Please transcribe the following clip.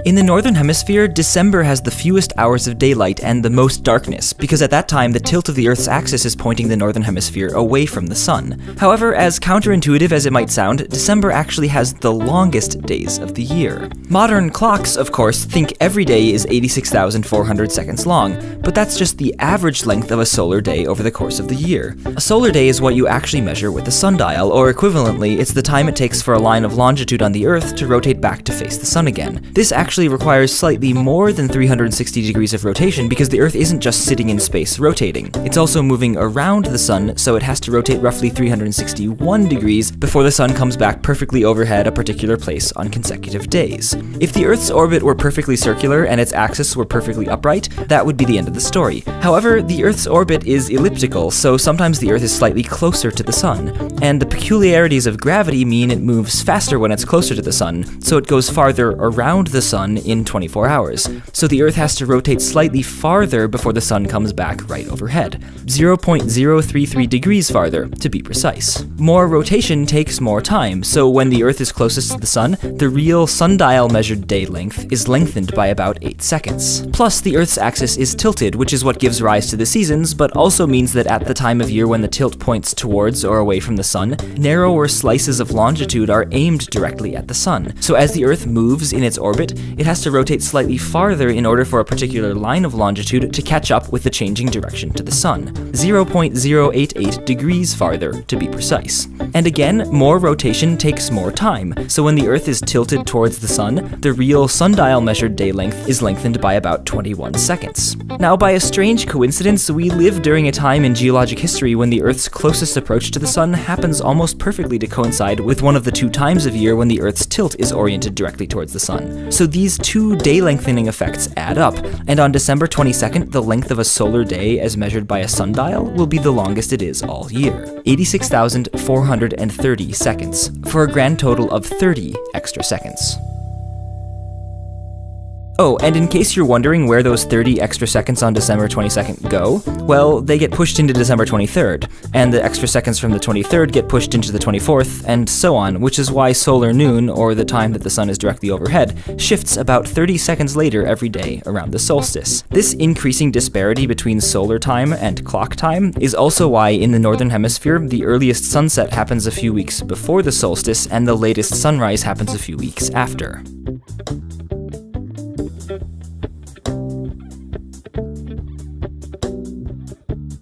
In the northern hemisphere, December has the fewest hours of daylight and the most darkness, because at that time the tilt of the Earth's axis is pointing the northern hemisphere away from the sun. However, as counterintuitive as it might sound, December actually has the longest days of the year. Modern clocks, of course, think every day is 86,400 seconds long, but that's just the average length of a solar day over the course of the year. A solar day is what you actually measure with a sundial, or equivalently, it's the time it takes for a line of longitude on the Earth to rotate back to face the sun again. This actually requires slightly more than 360 degrees of rotation because the Earth isn't just sitting in space rotating. It's also moving around the sun, so it has to rotate roughly 361 degrees before the sun comes back perfectly overhead a particular place on consecutive days. If the Earth's orbit were perfectly circular and its axis were perfectly upright, that would be the end of the story. However, the Earth's orbit is elliptical, so sometimes the Earth is slightly closer to the sun, and the peculiarities of gravity mean it moves faster when it's closer to the sun, so it goes farther around the sun in 24 hours. So the Earth has to rotate slightly farther before the sun comes back right overhead. 0.033 degrees farther, to be precise. More rotation takes more time, so when the Earth is closest to the sun, the real sundial measured day length is lengthened by about 8 seconds. Plus, the Earth's axis is tilted, which is what gives rise to the seasons, but also means that at the time of year when the tilt points towards or away from the sun, narrower slices of longitude are aimed directly at the sun. So as the Earth moves in its orbit, it has to rotate slightly farther in order for a particular line of longitude to catch up with the changing direction to the sun. 0.088 degrees farther, to be precise. And again, more rotation takes more time, so when the Earth is tilted towards the sun, the real sundial measured day length is lengthened by about 21 seconds. Now, by a strange coincidence, we live during a time in geologic history when the Earth's closest approach to the sun happens almost perfectly to coincide with one of the 2 times of year when the Earth's tilt is oriented directly towards the sun. So these 2 day lengthening effects add up, and on December 22nd, the length of a solar day as measured by a sundial will be the longest it is all year, 86,430 seconds, for a grand total of 30 extra seconds. Oh, and in case you're wondering where those 30 extra seconds on December 22nd go, well, they get pushed into December 23rd, and the extra seconds from the 23rd get pushed into the 24th, and so on, which is why solar noon, or the time that the sun is directly overhead, shifts about 30 seconds later every day around the solstice. This increasing disparity between solar time and clock time is also why in the northern hemisphere, the earliest sunset happens a few weeks before the solstice, and the latest sunrise happens a few weeks after.